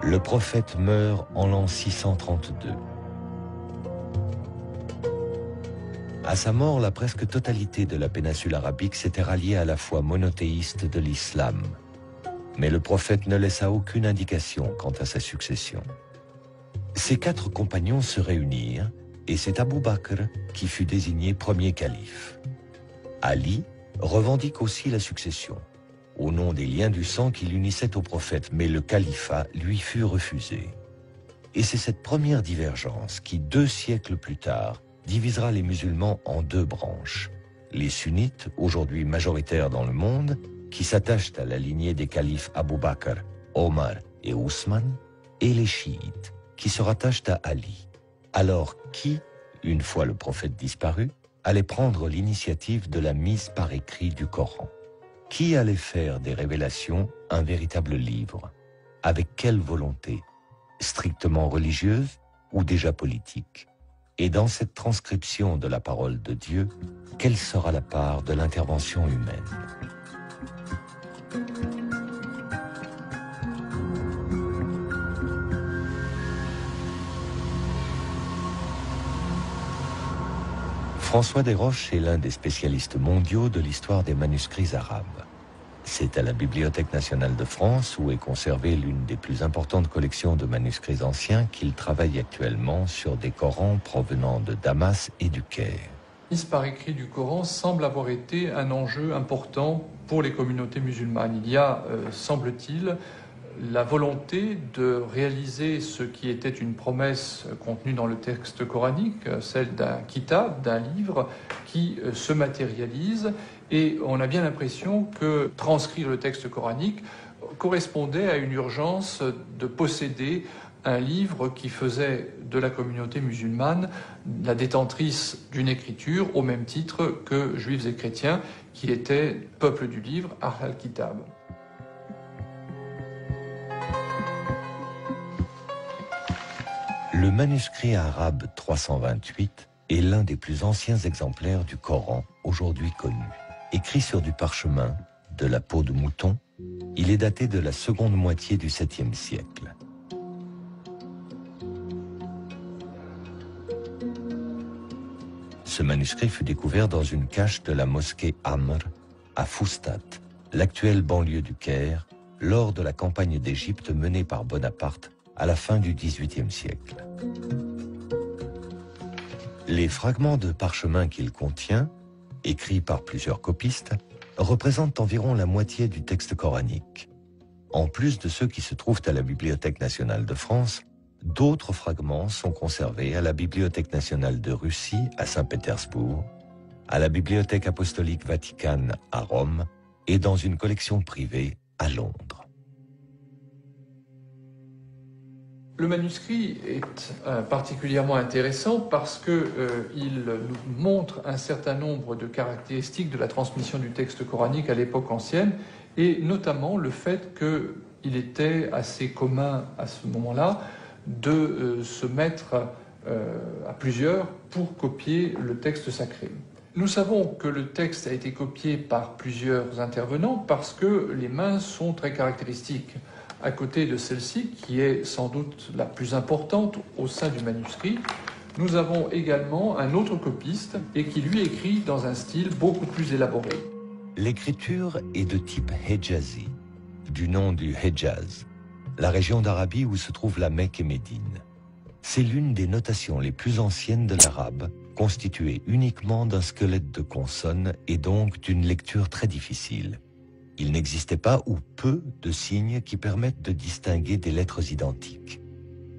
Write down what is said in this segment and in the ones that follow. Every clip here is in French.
Le prophète meurt en l'an 632. À sa mort, la presque totalité de la péninsule arabique s'était ralliée à la foi monothéiste de l'islam. Mais le prophète ne laissa aucune indication quant à sa succession. Ses 4 compagnons se réunirent et c'est Abou Bakr qui fut désigné premier calife. Ali revendique aussi la succession, au nom des liens du sang qui l'unissaient au prophète, mais le califat lui fut refusé. Et c'est cette première divergence qui, 2 siècles plus tard, divisera les musulmans en 2 branches. Les sunnites, aujourd'hui majoritaires dans le monde, qui s'attachent à la lignée des califes Abou Bakr, Omar et Ousmane, et les chiites, qui se rattachent à Ali. Alors qui, une fois le prophète disparu, allait prendre l'initiative de la mise par écrit du Coran? Qui allait faire des révélations un véritable livre? Avec quelle volonté? Strictement religieuse ou déjà politique? Et dans cette transcription de la parole de Dieu, quelle sera la part de l'intervention humaine? François Desroches est l'un des spécialistes mondiaux de l'histoire des manuscrits arabes. C'est à la Bibliothèque nationale de France, où est conservée l'une des plus importantes collections de manuscrits anciens, qu'il travaille actuellement sur des Corans provenant de Damas et du Caire. La mise par écrit du Coran semble avoir été un enjeu important pour les communautés musulmanes. Il y a, semble-t-il, la volonté de réaliser ce qui était une promesse contenue dans le texte coranique, celle d'un kitab, d'un livre qui se matérialise, et on a bien l'impression que transcrire le texte coranique correspondait à une urgence de posséder un livre qui faisait de la communauté musulmane la détentrice d'une écriture au même titre que juifs et chrétiens qui étaient peuple du livre, Ahl al-Kitab. Le manuscrit arabe 328 est l'un des plus anciens exemplaires du Coran aujourd'hui connu. Écrit sur du parchemin, de la peau de mouton, il est daté de la seconde moitié du 7e siècle. Ce manuscrit fut découvert dans une cache de la mosquée Amr à Foustat, l'actuelle banlieue du Caire, lors de la campagne d'Égypte menée par Bonaparte à la fin du XVIIIe siècle. Les fragments de parchemin qu'il contient, écrits par plusieurs copistes, représentent environ la moitié du texte coranique. En plus de ceux qui se trouvent à la Bibliothèque nationale de France, d'autres fragments sont conservés à la Bibliothèque nationale de Russie à Saint-Pétersbourg, à la Bibliothèque apostolique Vaticane à Rome et dans une collection privée à Londres. Le manuscrit est particulièrement intéressant parce qu'il nous montre un certain nombre de caractéristiques de la transmission du texte coranique à l'époque ancienne, et notamment le fait qu'il était assez commun à ce moment-là de se mettre à plusieurs pour copier le texte sacré. Nous savons que le texte a été copié par plusieurs intervenants parce que les mains sont très caractéristiques. À côté de celle-ci, qui est sans doute la plus importante au sein du manuscrit, nous avons également un autre copiste et qui lui écrit dans un style beaucoup plus élaboré. L'écriture est de type Hejazi, du nom du Hejaz, la région d'Arabie où se trouvent la Mecque et Médine. C'est l'une des notations les plus anciennes de l'arabe, constituée uniquement d'un squelette de consonnes et donc d'une lecture très difficile. Il n'existait pas ou peu de signes qui permettent de distinguer des lettres identiques.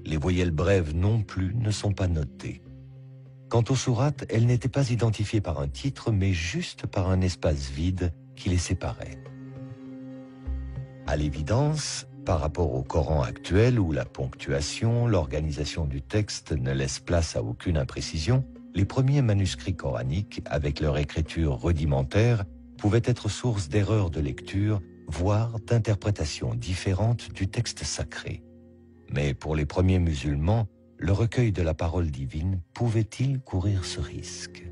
Les voyelles brèves non plus ne sont pas notées. Quant aux sourates, elles n'étaient pas identifiées par un titre, mais juste par un espace vide qui les séparait. À l'évidence, par rapport au Coran actuel où la ponctuation, l'organisation du texte ne laisse place à aucune imprécision, les premiers manuscrits coraniques, avec leur écriture rudimentaire, pouvaient être source d'erreurs de lecture, voire d'interprétations différentes du texte sacré. Mais pour les premiers musulmans, le recueil de la parole divine pouvait-il courir ce risque?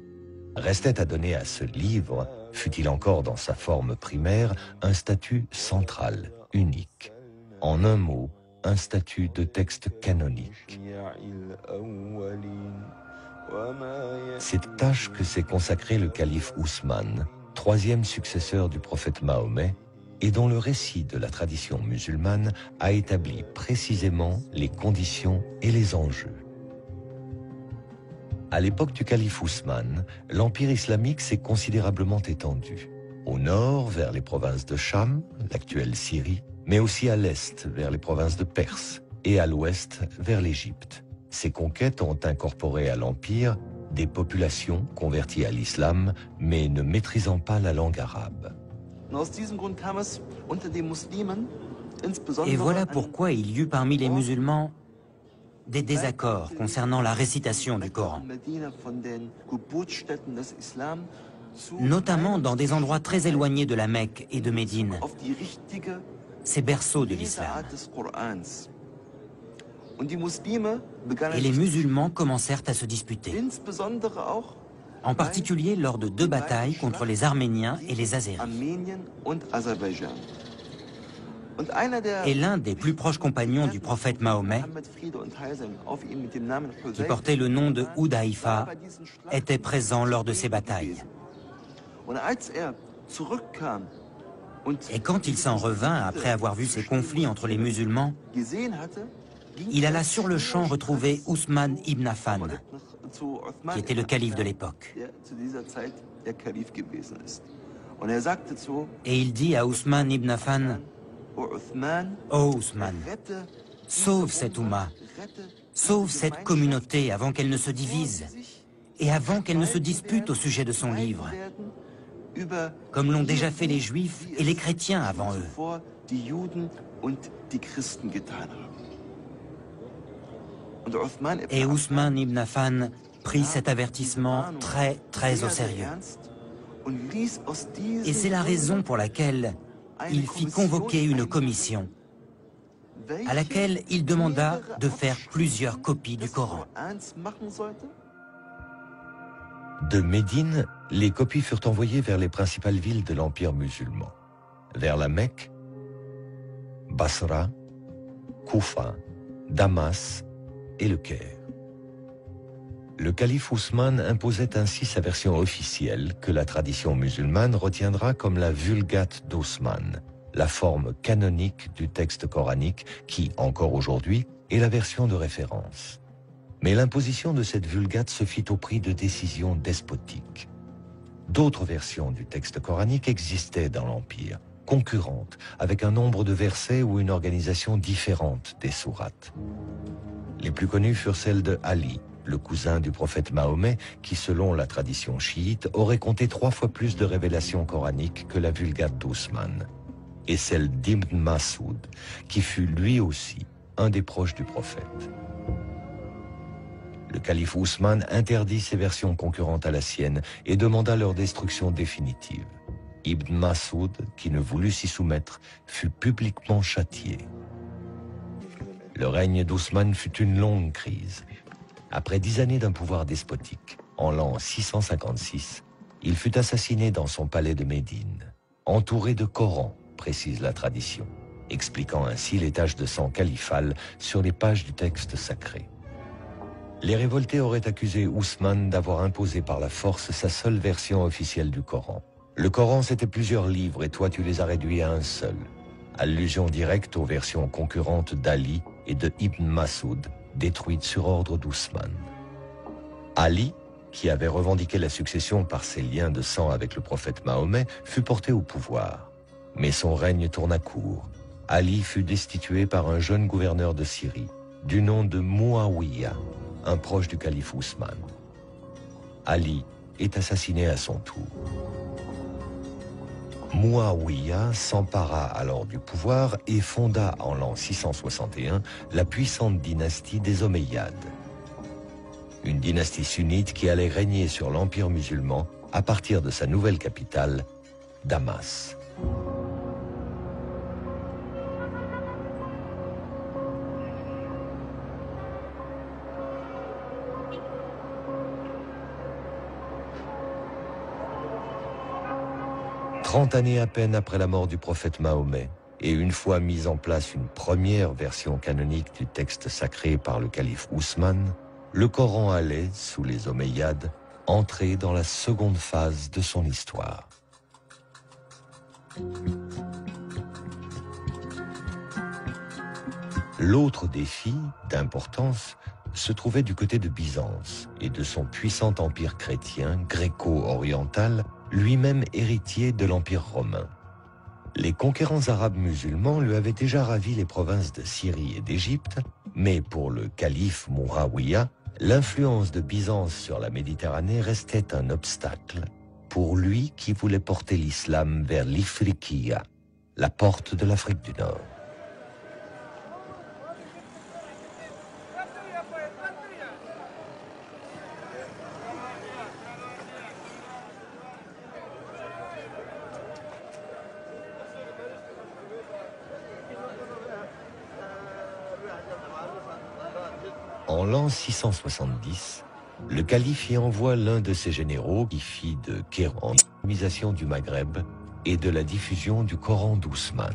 Restait à donner à ce livre, fût-il encore dans sa forme primaire, un statut central, unique. En un mot, un statut de texte canonique. Cette tâche que s'est consacrée le calife Ousmane, troisième successeur du prophète Mahomet, et dont le récit de la tradition musulmane a établi précisément les conditions et les enjeux. À l'époque du calife Ousmane, l'empire islamique s'est considérablement étendu. Au nord, vers les provinces de Cham, l'actuelle Syrie, mais aussi à l'est, vers les provinces de Perse, et à l'ouest, vers l'Égypte. Ces conquêtes ont incorporé à l'empire des populations converties à l'islam, mais ne maîtrisant pas la langue arabe. Et voilà pourquoi il y eut parmi les musulmans des désaccords concernant la récitation du Coran, notamment dans des endroits très éloignés de la Mecque et de Médine, ces berceaux de l'islam. Et les musulmans commencèrent à se disputer, en particulier lors de 2 batailles contre les Arméniens et les Azéris. Et l'un des plus proches compagnons du prophète Mahomet, qui portait le nom de Hudayfa, était présent lors de ces batailles. Et quand il s'en revint après avoir vu ces conflits entre les musulmans, il alla sur le champ retrouver Ousmane ibn Affan, qui était le calife de l'époque. Et il dit à Ousmane ibn Affan: « Oh Ousmane, sauve cette Oumma, sauve cette communauté avant qu'elle ne se divise et avant qu'elle ne se dispute au sujet de son livre, comme l'ont déjà fait les Juifs et les chrétiens avant eux. » Et Ousmane ibn Affan prit cet avertissement très au sérieux. Et c'est la raison pour laquelle il fit convoquer une commission à laquelle il demanda de faire plusieurs copies du Coran. De Médine, les copies furent envoyées vers les principales villes de l'empire musulman. Vers la Mecque, Basra, Koufa, Damas et le Caire. Le calife Ousmane imposait ainsi sa version officielle que la tradition musulmane retiendra comme la Vulgate d'Ousmane, la forme canonique du texte coranique qui, encore aujourd'hui, est la version de référence. Mais l'imposition de cette Vulgate se fit au prix de décisions despotiques. D'autres versions du texte coranique existaient dans l'Empire, concurrentes, avec un nombre de versets ou une organisation différente des sourates. Les plus connues furent celles de Ali, le cousin du prophète Mahomet, qui, selon la tradition chiite, aurait compté 3 fois plus de révélations coraniques que la Vulgate d'Ousmane, et celle d'Ibn Masoud, qui fut lui aussi un des proches du prophète. Le calife Ousmane interdit ces versions concurrentes à la sienne et demanda leur destruction définitive. Ibn Masoud, qui ne voulut s'y soumettre, fut publiquement châtié. Le règne d'Ousmane fut une longue crise. Après 10 années d'un pouvoir despotique, en l'an 656, il fut assassiné dans son palais de Médine, entouré de Corans, précise la tradition, expliquant ainsi les taches de sang califales sur les pages du texte sacré. Les révoltés auraient accusé Ousmane d'avoir imposé par la force sa seule version officielle du Coran. Le Coran, c'était plusieurs livres et toi, tu les as réduits à un seul. Allusion directe aux versions concurrentes d'Ali et de Ibn Masoud, détruite sur ordre d'Ousmane. Ali, qui avait revendiqué la succession par ses liens de sang avec le prophète Mahomet, fut porté au pouvoir. Mais son règne tourna court. Ali fut destitué par un jeune gouverneur de Syrie, du nom de Muawiyah, un proche du calife Ousmane. Ali est assassiné à son tour. Muawiyah s'empara alors du pouvoir et fonda en l'an 661 la puissante dynastie des Omeyyades. Une dynastie sunnite qui allait régner sur l'empire musulman à partir de sa nouvelle capitale, Damas. « 30 années à peine après la mort du prophète Mahomet, et une fois mise en place une première version canonique du texte sacré par le calife Ousmane, le Coran allait, sous les Omeyyades, entrer dans la seconde phase de son histoire. L'autre défi, d'importance, se trouvait du côté de Byzance et de son puissant empire chrétien gréco-oriental, lui-même héritier de l'empire romain. Les conquérants arabes musulmans lui avaient déjà ravi les provinces de Syrie et d'Égypte, mais pour le calife Muawiyah, l'influence de Byzance sur la Méditerranée restait un obstacle pour lui qui voulait porter l'islam vers l'Ifriqiya, la porte de l'Afrique du Nord. En l'an 670, le calife y envoie l'un de ses généraux qui fit de Kéran l'islamisation du Maghreb et de la diffusion du Coran d'Ousmane.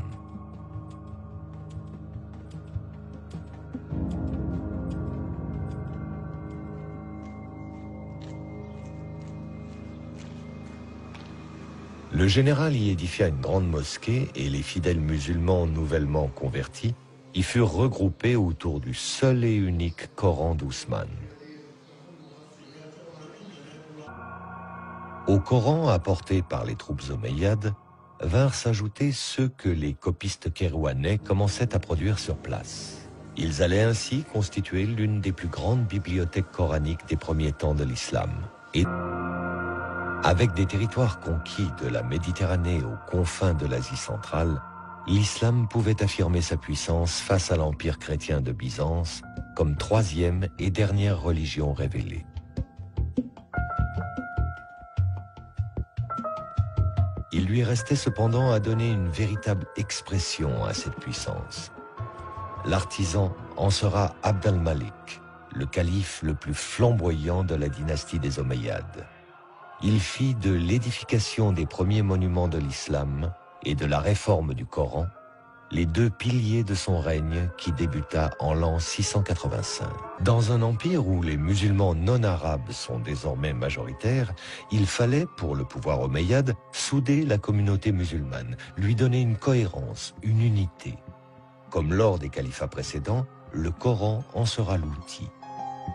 Le général y édifia une grande mosquée et les fidèles musulmans nouvellement convertis y furent regroupés autour du seul et unique Coran d'Ousmane. Au Coran apporté par les troupes omeyyades vinrent s'ajouter ceux que les copistes kérouanais commençaient à produire sur place. Ils allaient ainsi constituer l'une des plus grandes bibliothèques coraniques des premiers temps de l'islam. Et avec des territoires conquis de la Méditerranée aux confins de l'Asie centrale, l'islam pouvait affirmer sa puissance face à l'empire chrétien de Byzance comme troisième et dernière religion révélée. Il lui restait cependant à donner une véritable expression à cette puissance. L'artisan en sera Abd al-Malik, le calife le plus flamboyant de la dynastie des Omeyyades. Il fit de l'édification des premiers monuments de l'islam et de la réforme du Coran les deux piliers de son règne qui débuta en l'an 685. Dans un empire où les musulmans non arabes sont désormais majoritaires, il fallait, pour le pouvoir omeyyade, souder la communauté musulmane, lui donner une cohérence, une unité. Comme lors des califats précédents, le Coran en sera l'outil,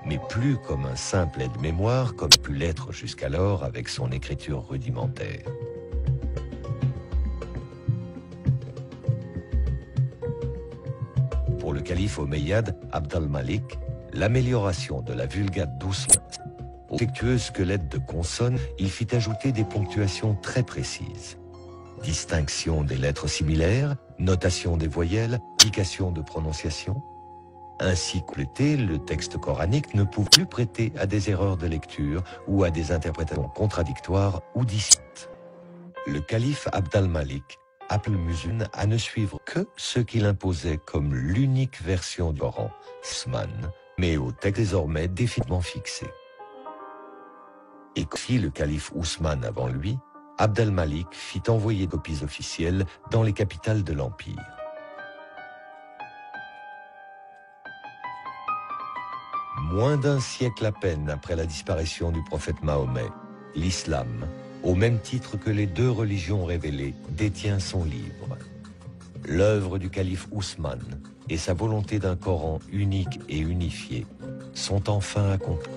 mais plus comme un simple aide-mémoire comme pu l'être jusqu'alors avec son écriture rudimentaire. Pour le calife omeyyade Abd al-Malik, l'amélioration de la Vulgate d'Ousmane, au affectueux squelette de consonnes, il fit ajouter des ponctuations très précises. Distinction des lettres similaires, notation des voyelles, indication de prononciation. Ainsi complété, le texte coranique ne pouvait plus prêter à des erreurs de lecture ou à des interprétations contradictoires ou distinctes. Le calife Abd al-Malik appelle le musulman à ne suivre que ce qu'il imposait comme l'unique version du Coran, Ousmane, mais au texte désormais définitivement fixé. Et comme fit le calife Ousmane avant lui, Abd al-Malik fit envoyer des copies officielles dans les capitales de l'Empire. Moins d'un siècle à peine après la disparition du prophète Mahomet, l'islam, au même titre que les deux religions révélées, détient son livre. L'œuvre du calife Ousmane et sa volonté d'un Coran unique et unifié sont enfin accomplies.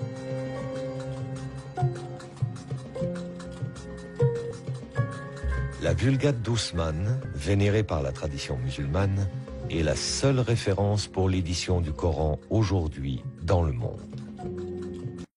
La Vulgate d'Ousmane, vénérée par la tradition musulmane, est la seule référence pour l'édition du Coran aujourd'hui dans le monde.